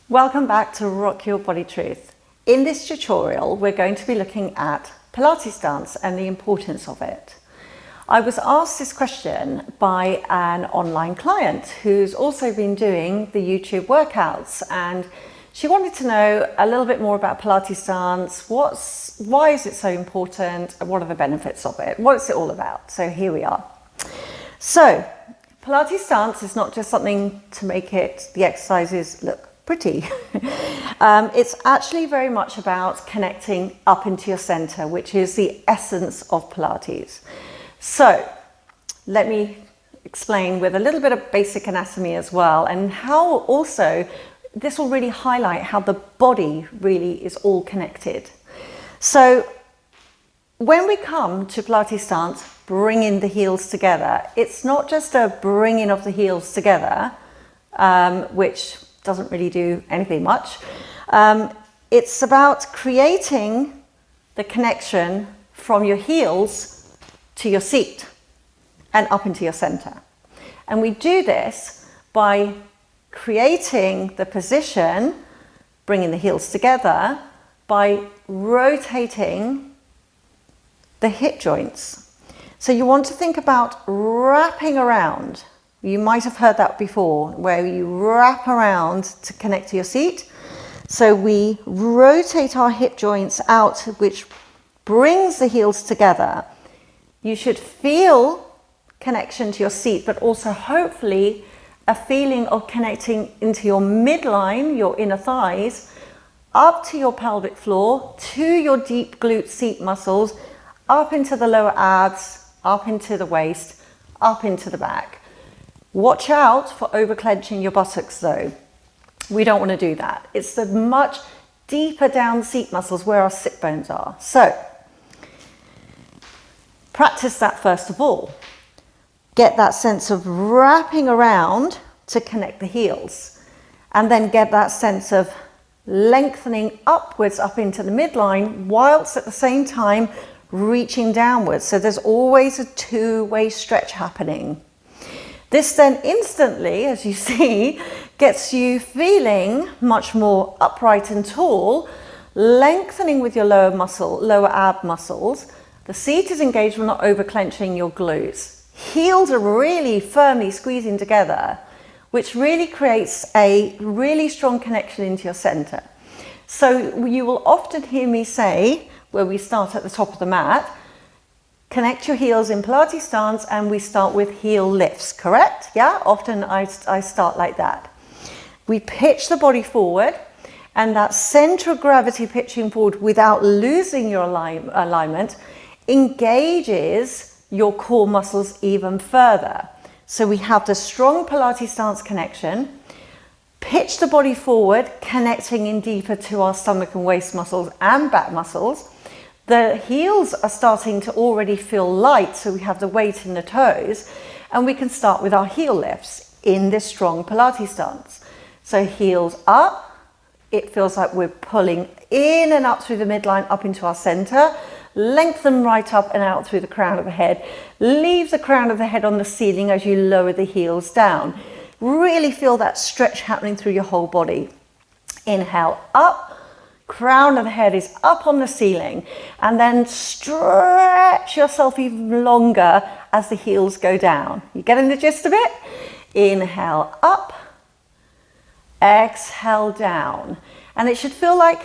Welcome back to Rock Your Body Truth. In this tutorial, we're going to be looking at Pilates dance and the importance of it. I was asked this question by an online client who's also been doing the YouTube workouts, and she wanted to know a little bit more about Pilates dance. Why is it so important? What are the benefits of it? What is it all about? So here we are. So Pilates dance is not just something to make the exercises look pretty. It's actually very much about connecting up into your center, which is the essence of Pilates. So let me explain with a little bit of basic anatomy as well, and how also this will really highlight how the body really is all connected. So when we come to Pilates dance, bringing the heels together, it's not just a bringing of the heels together, which doesn't really do anything much. It's about creating the connection from your heels to your seat and up into your center. And we do this by creating the position, bringing the heels together, by rotating the hip joints. So you want to think about wrapping around. You might have heard that before, where you wrap around to connect to your seat. So we rotate our hip joints out, which brings the heels together. You should feel connection to your seat, but also hopefully a feeling of connecting into your midline, your inner thighs, up to your pelvic floor, to your deep glute seat muscles, up into the lower abs, up into the waist, up into the back. Watch out for over clenching your buttocks though. We don't want to do that. It's the much deeper down seat muscles where our sit bones are. So practice that first of all. Get that sense of wrapping around to connect the heels, and then get that sense of lengthening upwards up into the midline, whilst at the same time reaching downwards. So there's always a two-way stretch happening. This then instantly, as you see, gets you feeling much more upright and tall, lengthening with your lower ab muscles. The seat is engaged, we're not over clenching your glutes. Heels are really firmly squeezing together, which really creates a really strong connection into your center. So you will often hear me say, where we start at the top of the mat, connect your heels in Pilates stance, and we start with heel lifts, correct? Yeah, often I start like that. We pitch the body forward, and that center of gravity pitching forward without losing your alignment engages your core muscles even further. So we have the strong Pilates stance connection, pitch the body forward, connecting in deeper to our stomach and waist muscles and back muscles. The heels are starting to already feel light, so we have the weight in the toes, and we can start with our heel lifts in this strong Pilates stance. So heels up, it feels like we're pulling in and up through the midline, up into our center, lengthen right up and out through the crown of the head, leave the crown of the head on the ceiling as you lower the heels down. Really feel that stretch happening through your whole body. Inhale up. Crown of the head is up on the ceiling, and then stretch yourself even longer as the heels go down. You getting the gist of it? Inhale up, exhale down. And it should feel like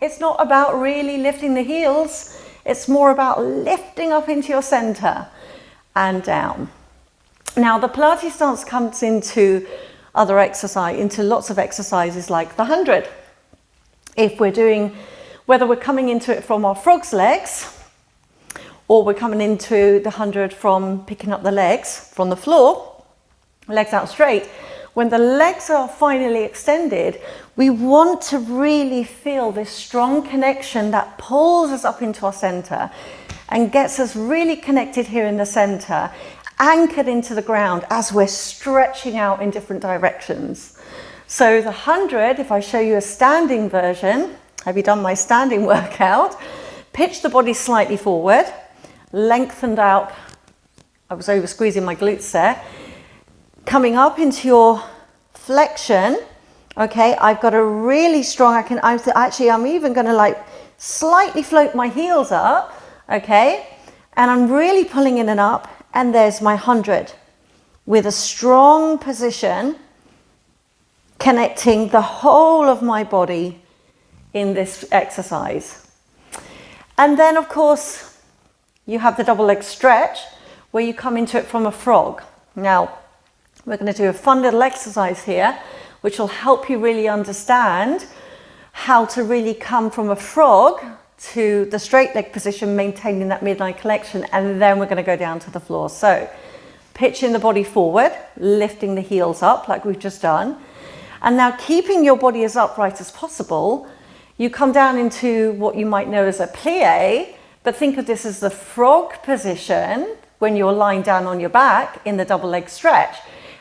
it's not about really lifting the heels, it's more about lifting up into your center and down. Now the Pilates dance comes into lots of exercises like the 100. If we're doing, whether we're coming into it from our frog's legs, or we're coming into the 100 from picking up the legs from the floor, legs out straight, when the legs are finally extended, we want to really feel this strong connection that pulls us up into our center and gets us really connected here in the center, anchored into the ground as we're stretching out in different directions. So the 100, if I show you a standing version, have you done my standing workout? Pitch the body slightly forward, lengthened out. I was over squeezing my glutes there. Coming up into your flexion Okay, I've got a really strong, I'm even going to like slightly float my heels up, okay? And I'm really pulling in and up, and there's my 100 with a strong position, connecting the whole of my body in this exercise. And then of course, you have the double leg stretch where you come into it from a frog. Now, we're going to do a fun little exercise here, which will help you really understand how to really come from a frog to the straight leg position, maintaining that midline connection, and then we're going to go down to the floor. So, pitching the body forward, lifting the heels up like we've just done, and now keeping your body as upright as possible, you come down into what you might know as a plie, but think of this as the frog position when you're lying down on your back in the double leg stretch.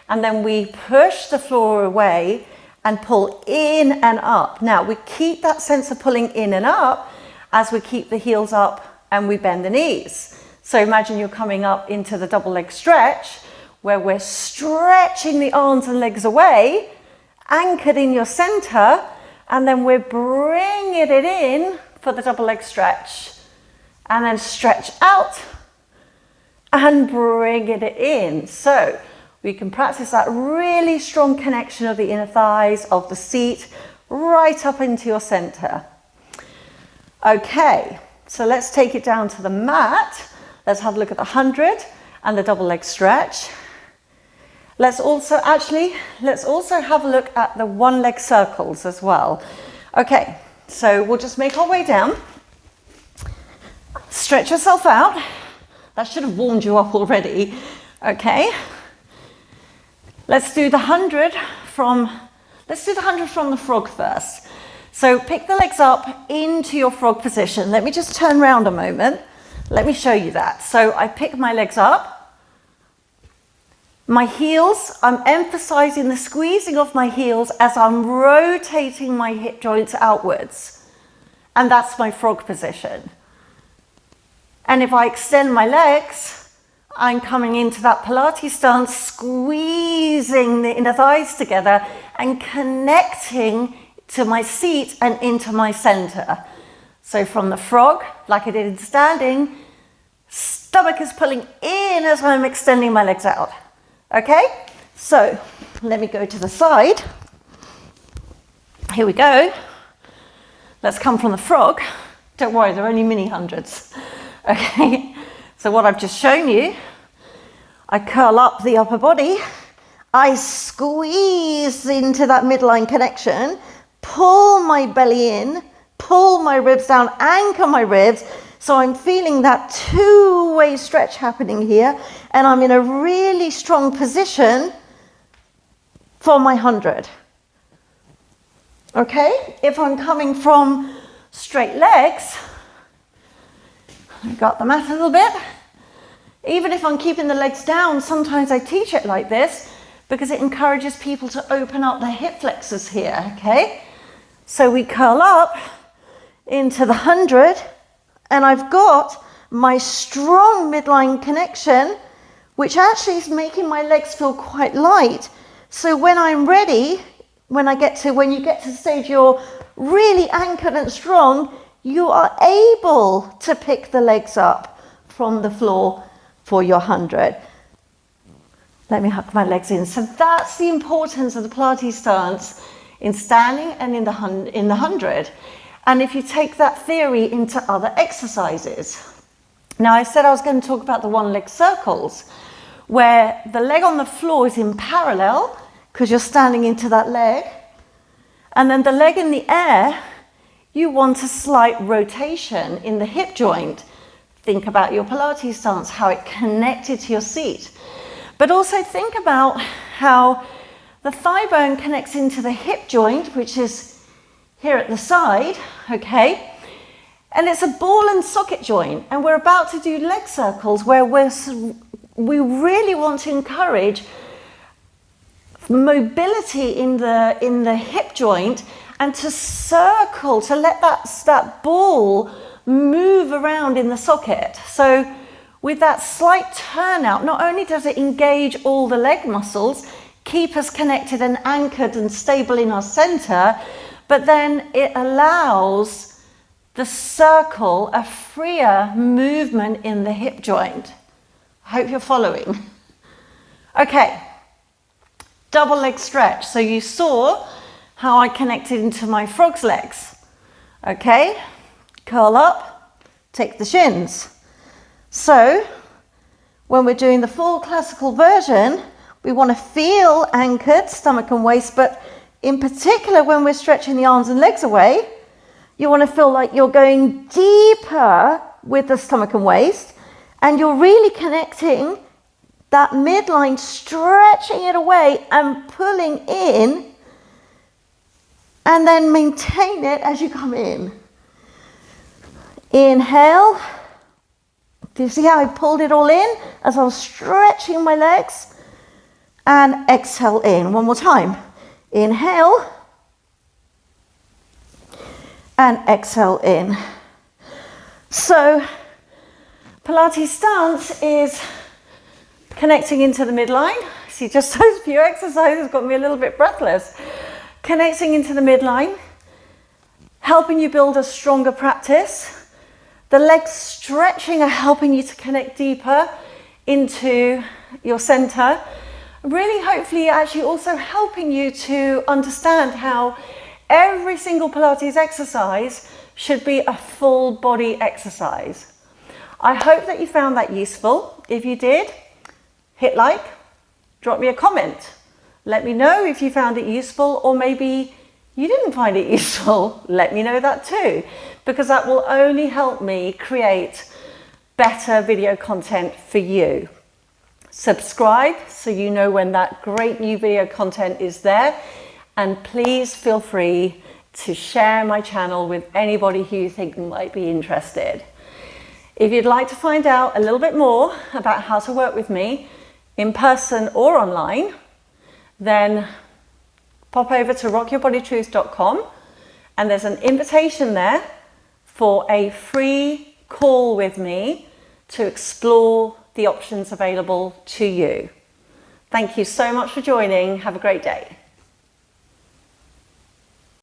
And then we push the floor away and pull in and up. Now we keep that sense of pulling in and up as we keep the heels up and we bend the knees. So imagine you're coming up into the double leg stretch where we're stretching the arms and legs away, anchored in your center, and then we're bringing it in for the double leg stretch. And then stretch out and bring it in. So we can practice that really strong connection of the inner thighs, of the seat, right up into your center. Okay, so let's take it down to the mat. Let's have a look at the 100 and the double leg stretch. Let's also have a look at the one leg circles as well. Okay, so we'll just make our way down. Stretch yourself out. That should have warmed you up already. Okay. Let's do the 100 from the frog first. So pick the legs up into your frog position. Let me just turn around a moment. Let me show you that. So I pick my legs up. My heels, I'm emphasizing the squeezing of my heels as I'm rotating my hip joints outwards. And that's my frog position. And if I extend my legs, I'm coming into that Pilates stance, squeezing the inner thighs together and connecting to my seat and into my center. So from the frog, like I did in standing, stomach is pulling in as I'm extending my legs out. Okay? So let me go to the side. Here we go. Let's come from the frog. Don't worry, they're only mini hundreds. Okay, so what I've just shown you, I curl up the upper body, I squeeze into that midline connection, pull my belly in, pull my ribs down, anchor my ribs, so I'm feeling that two-way stretch happening here, and I'm in a really strong position for my 100. Okay, if I'm coming from straight legs, I've got the mat a little bit. Even if I'm keeping the legs down, sometimes I teach it like this because it encourages people to open up their hip flexors here, okay? So we curl up into the 100 and I've got my strong midline connection, which actually is making my legs feel quite light. So when I'm ready, when you get to the stage you're really anchored and strong, you are able to pick the legs up from the floor for your 100. Let me hook my legs in. So that's the importance of the Pilates stance in standing and in the 100. And if you take that theory into other exercises. Now I said I was going to talk about the one leg circles, where the leg on the floor is in parallel because you're standing into that leg. And then the leg in the air, you want a slight rotation in the hip joint. Think about your Pilates stance, how it connected to your seat. But also think about how the thigh bone connects into the hip joint, which is here at the side, okay? And it's a ball and socket joint. And we're about to do leg circles where we really want to encourage mobility in the hip joint and to circle, to let that ball move around in the socket. So with that slight turnout, not only does it engage all the leg muscles, keep us connected and anchored and stable in our center, but then it allows the circle a freer movement in the hip joint. I hope you're following. Okay, double leg stretch. So you saw how I connected into my frog's legs. Okay, curl up, take the shins. So when we're doing the full classical version, we want to feel anchored, stomach and waist, but in particular when we're stretching the arms and legs away, you want to feel like you're going deeper with the stomach and waist, and you're really connecting that midline, stretching it away and pulling in, and then maintain it as you come in. Inhale. Do you see how I pulled it all in as I was stretching my legs? And exhale in. One more time. Inhale. And exhale in. So Pilates stance is connecting into the midline. See, just those few exercises got me a little bit breathless. Connecting into the midline, helping you build a stronger practice. The legs stretching are helping you to connect deeper into your center. Really, hopefully, actually also helping you to understand how every single Pilates exercise should be a full body exercise. I hope that you found that useful. If you did, hit like, drop me a comment. Let me know if you found it useful, or maybe you didn't find it useful. Let me know that too, because that will only help me create better video content for you. Subscribe so you know when that great new video content is there, and please feel free to share my channel with anybody who you think might be interested. If you'd like to find out a little bit more about how to work with me in person or online, then pop over to rockyourbodytruth.com, and there's an invitation there for a free call with me to explore the options available to you. Thank you so much for joining. Have a great day.